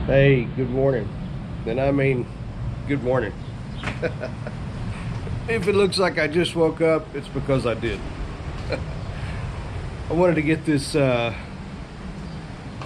Hey, good morning. And I mean, good morning. If it looks like I just woke up, it's because I did. I wanted to get this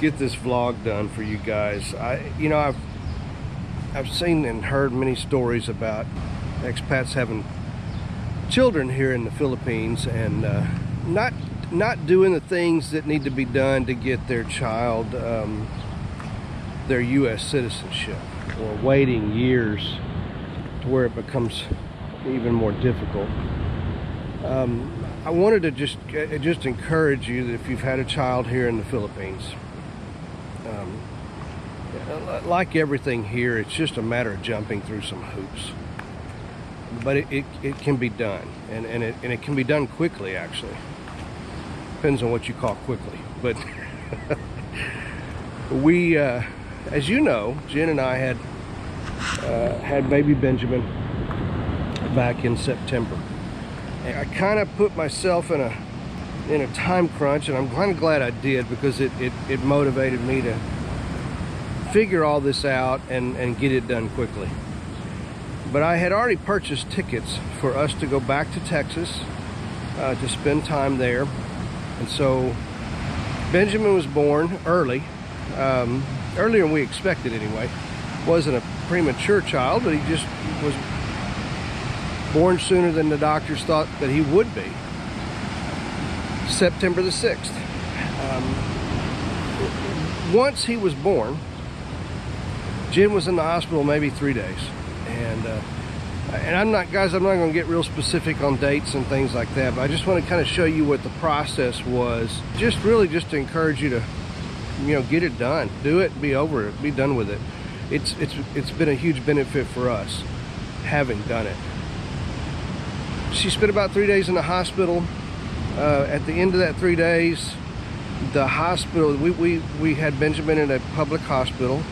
vlog done for you guys. I've seen and heard many stories about expats having children here in the Philippines and not doing the things that need to be done to get their child their U.S. citizenship, or waiting years to where it becomes even more difficult. I wanted to just encourage you that if you've had a child here in the Philippines, like everything here, it's just a matter of jumping through some hoops. But it can be done, and it can be done quickly. Actually, depends on what you call quickly. But we, as you know, Jen and I had baby Benjamin back in September. And I kind of put myself in a time crunch, and I'm kind of glad I did, because it motivated me to figure all this out and get it done quickly. But I had already purchased tickets for us to go back to Texas to spend time there. And so Benjamin was born early, earlier than we expected anyway. Wasn't a premature child, but he just was born sooner than the doctors thought that he would be. September the 6th. Once he was born, Jen was in the hospital maybe 3 days. And I'm not going to get real specific on dates and things like that, but I just want to kind of show you what the process was. Just to encourage you to, get it done. Do it, be over it, be done with it. It's been a huge benefit for us having done it. She spent about 3 days in the hospital. At the end of that 3 days, the hospital, we had Benjamin in a public hospital.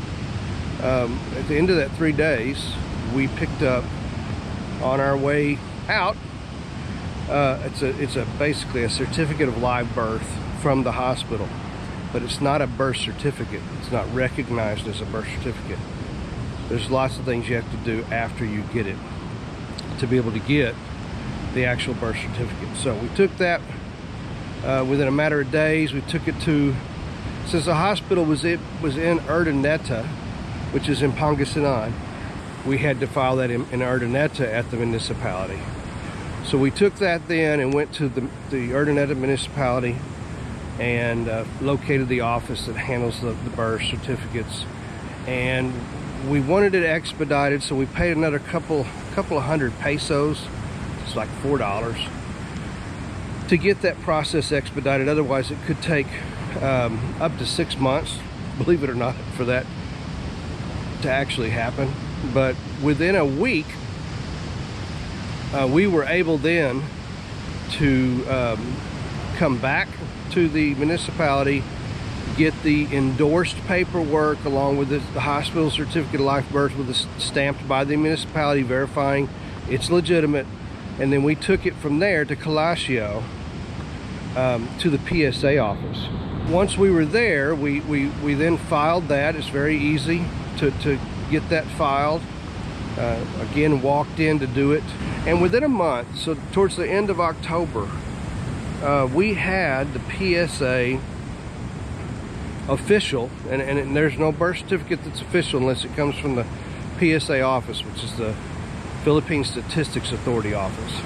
At the end of that 3 days, we picked up on our way out. It's basically a certificate of live birth from the hospital, but it's not a birth certificate. It's not recognized as a birth certificate. There's lots of things you have to do after you get it to be able to get the actual birth certificate. So we took that within a matter of days. We took it to, since the hospital was in Urdaneta, which is in Pangasinan, we had to file that in Urdaneta at the municipality. So we took that then and went to the Urdaneta municipality and located the office that handles the birth certificates. And we wanted it expedited, so we paid another couple of hundred pesos. It's like $4 to get that process expedited. Otherwise, it could take up to 6 months, believe it or not, for that to actually happen. But within a week, we were able then to come back to the municipality, get the endorsed paperwork along with the hospital certificate of live birth stamped by the municipality verifying it's legitimate. And then we took it from there to Colascio, to the PSA office. Once we were there, we then filed that. It's very easy to get that filed. Again, walked in to do it. And within a month, so towards the end of October, we had the PSA official, and there's no birth certificate that's official unless it comes from the PSA office, which is the Philippine Statistics Authority office.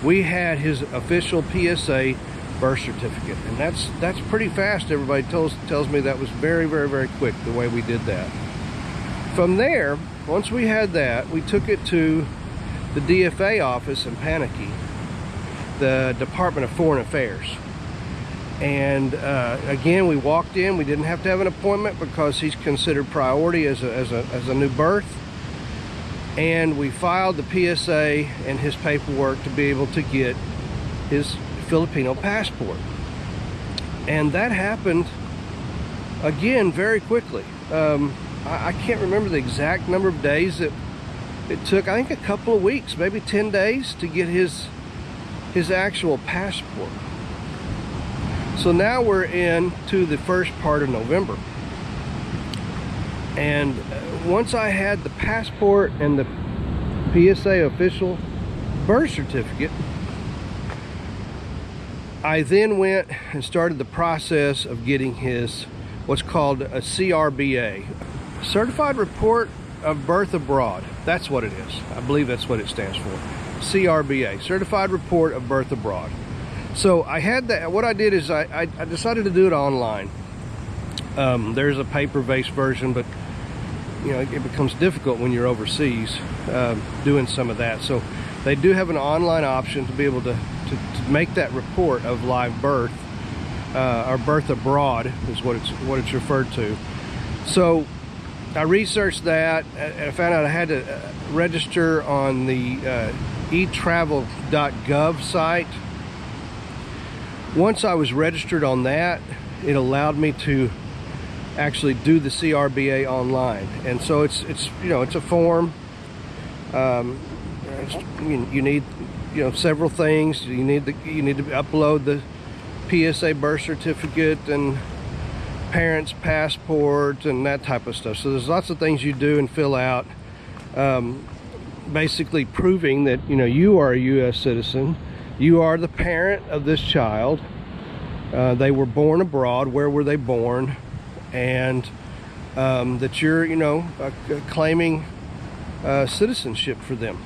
We had his official PSA birth certificate, and that's pretty fast. Everybody tells me that was very, very, very quick the way we did that. From there, once we had that, we took it to the DFA office in Paniqui, the Department of Foreign Affairs. And again, we walked in. We didn't have to have an appointment because he's considered priority as a new birth. And we filed the PSA and his paperwork to be able to get his Filipino passport. And that happened, again, very quickly. I can't remember the exact number of days that it took. I think a couple of weeks, maybe 10 days to get his actual passport. So now we're into the first part of November. And once I had the passport and the PSA official birth certificate, I then went and started the process of getting his what's called a CRBA, Certified Report of Birth Abroad. That's what it is. I believe that's what it stands for. CRBA, Certified Report of Birth Abroad. So I had that. What I did is I decided to do it online. There's a paper-based version, but you know, it becomes difficult when you're overseas doing some of that. So they do have an online option to be able to make that report of live birth, or birth abroad is what it's referred to. So I researched that, and I found out I had to register on the etravel.gov site. Once I was registered on that, it allowed me to actually do the CRBA online. And so it's you know, it's a form. You need, you know, several things. You need to upload the PSA birth certificate and parents' passport and that type of stuff. So there's lots of things you do and fill out, basically proving that, you know, you are a U.S. citizen, you are the parent of this child, they were born abroad, where were they born, and that you're, you know, claiming citizenship for them.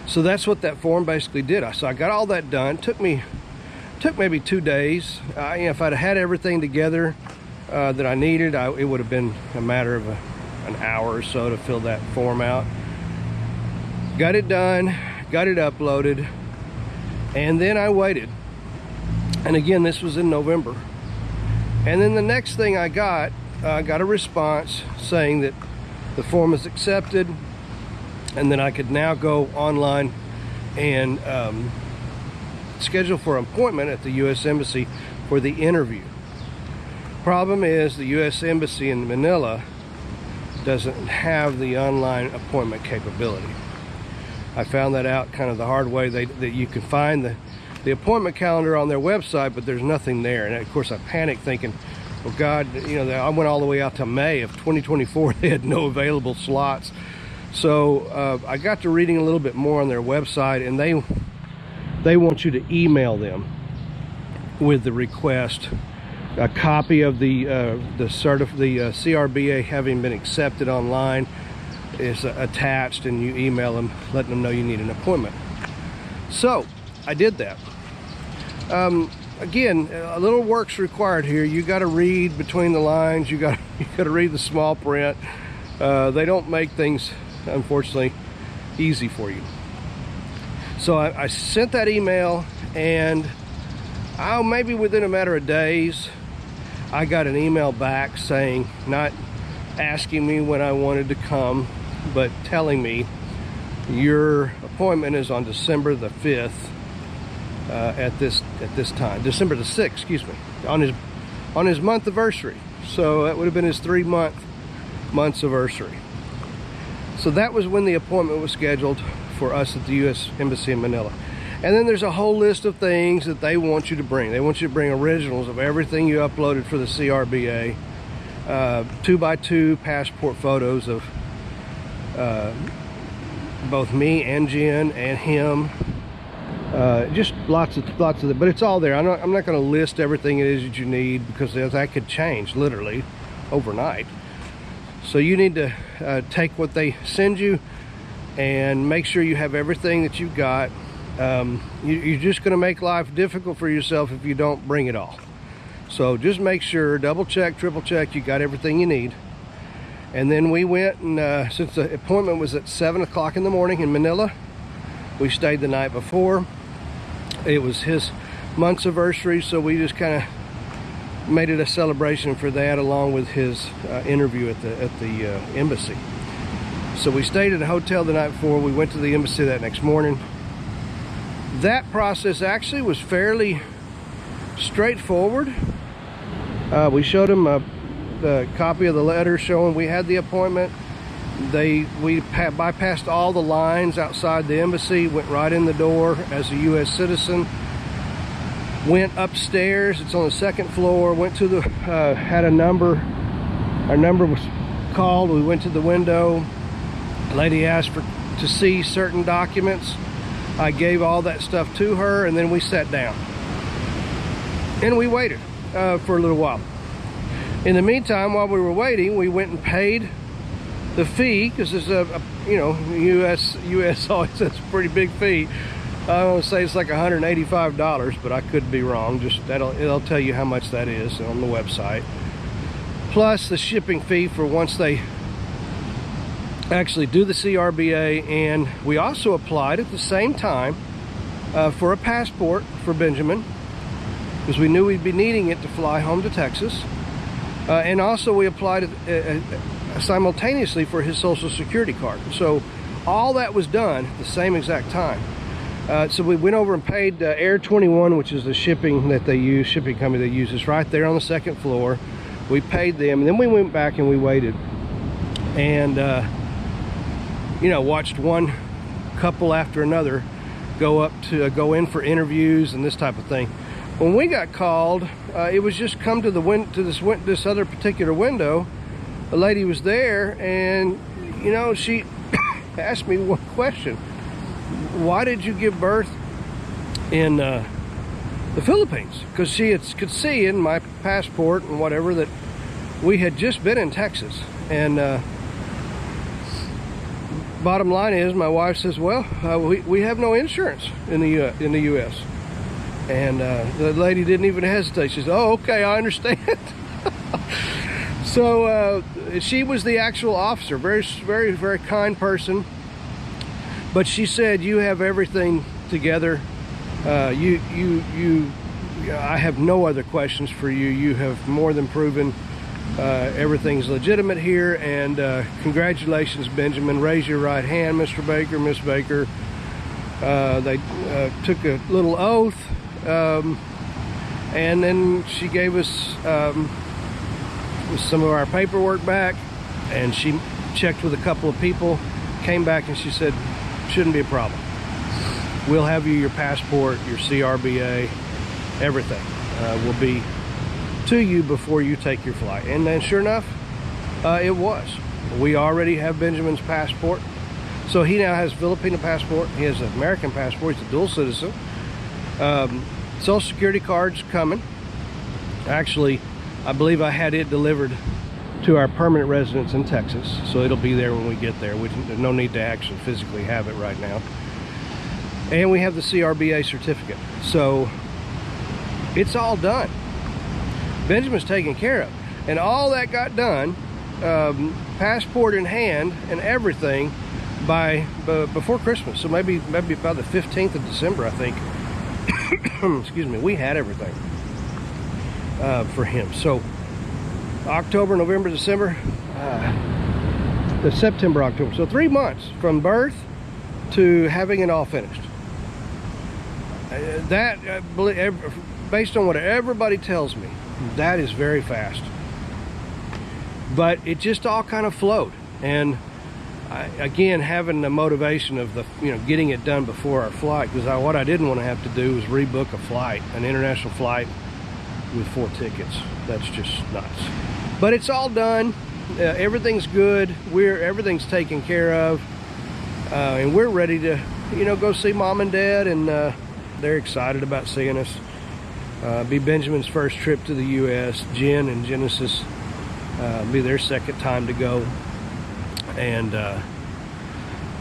So that's what that form basically did. So I got all that done. Took maybe 2 days. You know, if I'd had everything together that I needed, it would have been a matter of an hour or so to fill that form out. Got it done, got it uploaded, and then I waited. And again, this was in November. And then the next thing I got a response saying that the form is accepted, and then I could now go online and schedule for an appointment at the U.S. Embassy for the interview. Problem is, the U.S. Embassy in Manila doesn't have the online appointment capability. I found that out kind of the hard way. That you can find the appointment calendar on their website, but there's nothing there. And of course I panicked thinking, well, God, you know, I went all the way out to May of 2024. They had no available slots. So I got to reading a little bit more on their website, and they want you to email them with the request, a copy of the CRBA having been accepted online is attached, and you email them letting them know you need an appointment. So I did that. Again, a little work's required here. You got to read between the lines. You got to read the small print. They don't make things, unfortunately, easy for you. So I sent that email, and maybe within a matter of days, I got an email back saying, not asking me when I wanted to come, but telling me your appointment is on December the 5th at this time, December the 6th, excuse me, on his month anniversary. So that would have been his 3-month anniversary. So that was when the appointment was scheduled for us at the U.S. Embassy in Manila. And then there's a whole list of things that they want you to bring. They want you to bring originals of everything you uploaded for the CRBA, 2x2 passport photos of both me and Jen and him. Just lots of it, but it's all there. I'm not going to list everything it is that you need, because that could change literally overnight. So you need to take what they send you and make sure you have everything that you've got. You're just going to make life difficult for yourself if you don't bring it all. So just make sure, double check, triple check, you got everything you need. And then we went, and since the appointment was at 7 o'clock in the morning in Manila, we stayed the night before. It was his month's anniversary, so we just kind of made it a celebration for that, along with his interview at the embassy. So we stayed at a hotel the night before. We went to the embassy that next morning. That process actually was fairly straightforward. We showed him the copy of the letter showing we had the appointment. We bypassed all the lines outside the embassy, went right in the door as a U.S. citizen, went upstairs, it's on the 2nd floor, went to the had a number Our number was called. We went to the window. The lady asked to see certain documents. I gave all that stuff to her, and then we sat down. And we waited for a little while. In the meantime, while we were waiting, we went and paid the fee, because it's you know, US always has a pretty big fee. I want to say it's like $185, but I could be wrong. Just it'll tell you how much that is on the website. Plus the shipping fee for once they actually do the CRBA. And we also applied at the same time for a passport for Benjamin, because we knew we'd be needing it to fly home to Texas. And also we applied simultaneously for his Social Security card. So all that was done at the same exact time. So we went over and paid Air 21, which is the shipping that they use, shipping company they use. It's right there on the second floor. We paid them, and then we went back and we waited. And, you know, watched one couple after another go in for interviews and this type of thing. When we got called, it was just come to this other particular window. A lady was there, and you know, she asked me one question: why did you give birth in the Philippines? Because she could see in my passport and whatever that we had just been in Texas. And bottom line is, my wife says, well, we have no insurance in the U.S. And the lady didn't even hesitate. She said, oh, okay, I understand. So she was the actual officer, very, very, very kind person. But she said, you have everything together. I have no other questions for you. You have more than proven everyth's legitimate here. And congratulations, Benjamin. Raise your right hand, Mr. Baker, Miss Baker. They took a little oath. And then she gave us some of our paperwork back, and she checked with a couple of people, came back, and she said, shouldn't be a problem. We'll have you your passport, your CRBA, everything will be to you before you take your flight. And then sure enough, it was. We already have Benjamin's passport. So he now has a Filipino passport. He has an American passport. He's a dual citizen. Social Security card's coming. Actually, I believe I had it delivered to our permanent residence in Texas, so it'll be there when we get there. There's no need to actually physically have it right now. And we have the CRBA certificate. So it's all done. Benjamin's taken care of. And all that got done, passport in hand and everything, before Christmas. So maybe about the 15th of December, I think. Excuse me, we had everything for him. So October, November, December, September, October. So 3 months from birth to having it all finished. Based on what everybody tells me, that is very fast. But it just all kind of flowed. And again, having the motivation of getting it done before our flight, because what I didn't want to have to do was rebook a flight, an international flight with 4 tickets. That's just nuts. But it's all done. Everything's good. Everything's taken care of, and we're ready to go see Mom and Dad, and they're excited about seeing us. Be Benjamin's first trip to the U.S. Jen and Genesis be their second time to go. And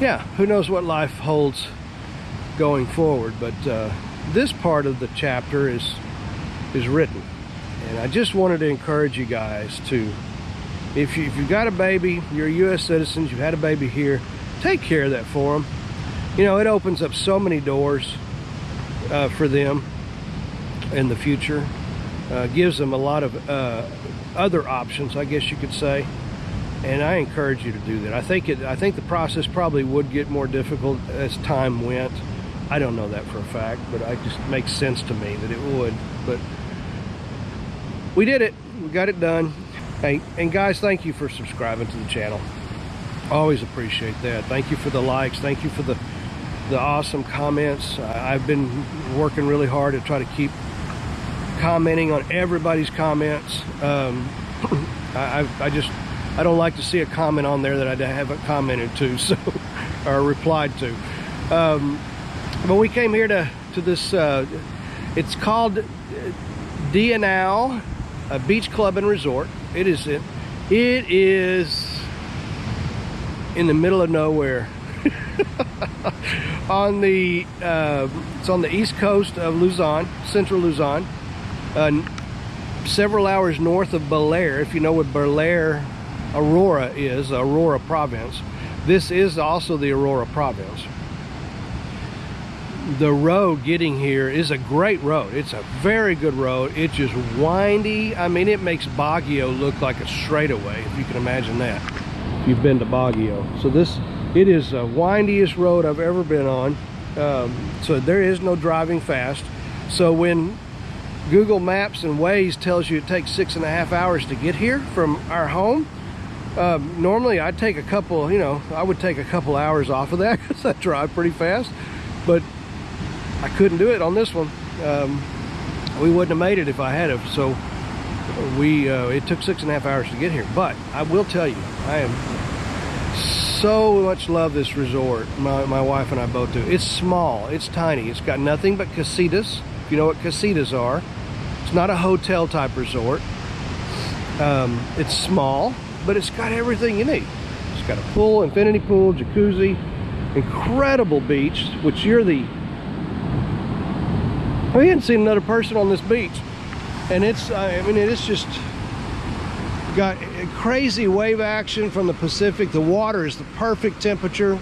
yeah, who knows what life holds going forward, but this part of the chapter is written. And I just wanted to encourage you guys to, if you've got a baby, you're a U.S. citizen, you've had a baby here, take care of that for them. It opens up so many doors for them in the future. Gives them a lot of other options, I guess you could say. And I encourage you to do that. I think the process probably would get more difficult as time went. I don't know that for a fact, but it just makes sense to me that it would. But we did it. We got it done. Hey, and guys, thank you for subscribing to the channel. Always appreciate that. Thank you for the likes. Thank you for the awesome comments. I've been working really hard to try to keep commenting on everybody's comments. I don't like to see a comment on there that I haven't commented to, so or replied to. But we came here to this. It's called Dianao Beach Club and Resort. It is in the middle of nowhere. It's on the east coast of Luzon, central Luzon, several hours north of Belair. If you know what Belair, Aurora is, Aurora province. This is also the Aurora province. The road getting here is a great road. It's a very good road. It's just windy. I mean, it makes Baguio look like a straightaway, if you can imagine that, if you've been to Baguio. So it is the windiest road I've ever been on. So there is no driving fast. So when Google Maps and Waze tells you it takes 6.5 hours to get here from our home, normally I'd take a couple, I would take a couple hours off of that because I drive pretty fast. But I couldn't do it on this one. We wouldn't have made it if I had have. So it took 6.5 hours to get here. But I will tell you, I am so much love this resort. My wife and I both do. It's small, it's tiny, it's got nothing but casitas. If you know what casitas are, it's not a hotel type resort. It's small, but it's got everything you need. It's got a pool, infinity pool, jacuzzi, incredible beach, which we hadn't seen another person on this beach. And it's just got crazy wave action from the Pacific. The water is the perfect temperature.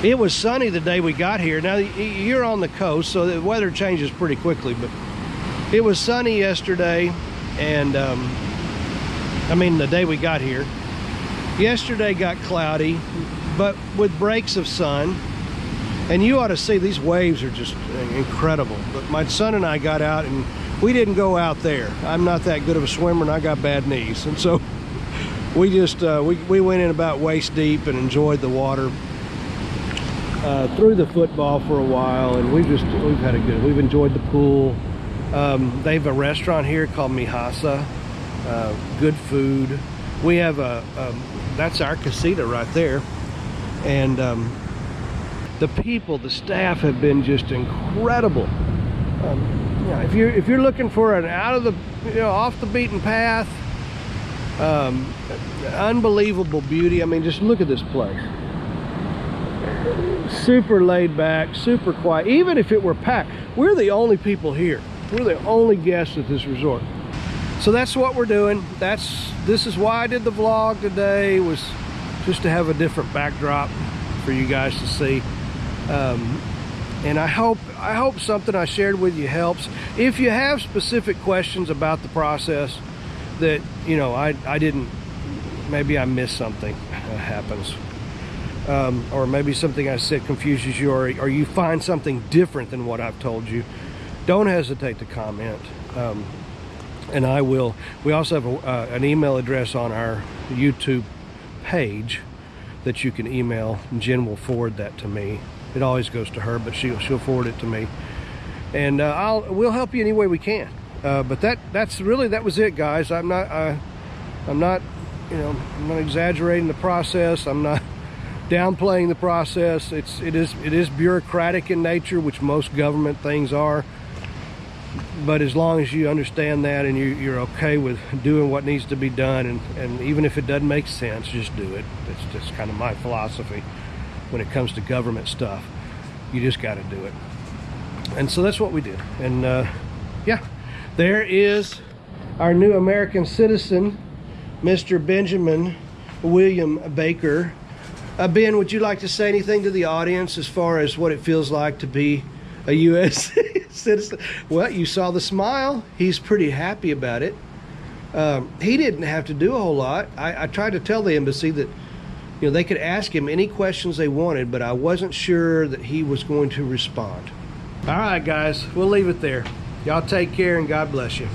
It was sunny the day we got here. Now, you're on the coast, so the weather changes pretty quickly, but it was sunny yesterday, and the day we got here. Yesterday got cloudy, but with breaks of sun. And you ought to see, these waves are just incredible. But my son and I got out, and we didn't go out there. I'm not that good of a swimmer, and I got bad knees. And so we just, we went in about waist deep and enjoyed the water. Threw the football for a while, and we've had a good, we've enjoyed the pool. They have a restaurant here called Mihasa. Good food. We have that's our casita right there. And the people, the staff have been just incredible. If you're looking for an off the beaten path, unbelievable beauty. I mean, just look at this place. Super laid back, super quiet. Even if it were packed, we're the only people here. We're the only guests at this resort. So that's what we're doing. This is why I did the vlog today, was just to have a different backdrop for you guys to see. And I hope something I shared with you helps. If you have specific questions about the process that I didn't, maybe I missed something, happens, or maybe something I said confuses you, or you find something different than what I've told you, don't hesitate to comment. And I will. We also have an email address on our YouTube page that you can email. Jen will forward that to me. It always goes to her, but she'll forward it to me, and we'll help you any way we can. But that was it, guys. I'm not exaggerating the process. I'm not downplaying the process. It is bureaucratic in nature, which most government things are. But as long as you understand that and you're okay with doing what needs to be done, and even if it doesn't make sense, just do it. It's just kind of my philosophy when it comes to government stuff. You just got to do it. And so that's what we did. And yeah, there is our new American citizen, Mr. Benjamin William Baker. Ben, would you like to say anything to the audience as far as what it feels like to be a U.S. citizen? Well, you saw the smile. He's pretty happy about it. He didn't have to do a whole lot. I tried to tell the embassy that they could ask him any questions they wanted, but I wasn't sure that he was going to respond. All right, guys, we'll leave it there. Y'all take care, and God bless you.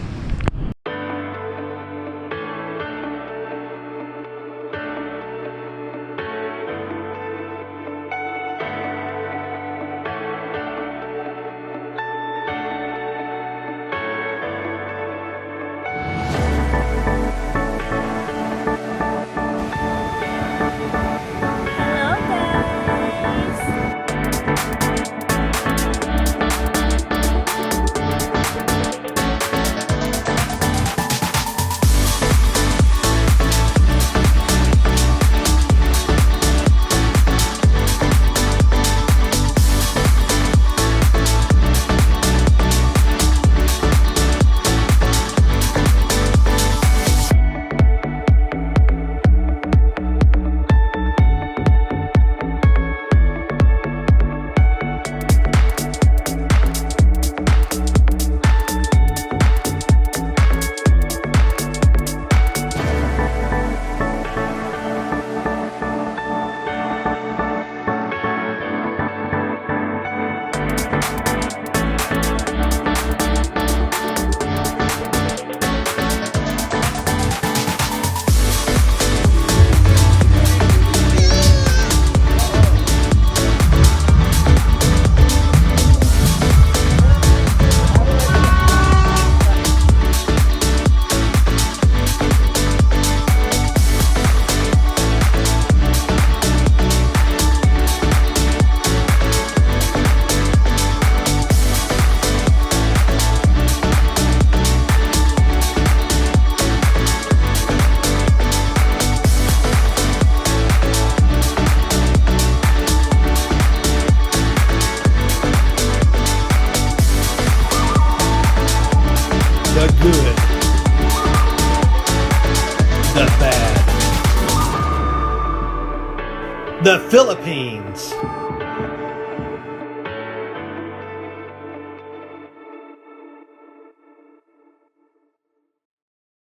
the Philippines.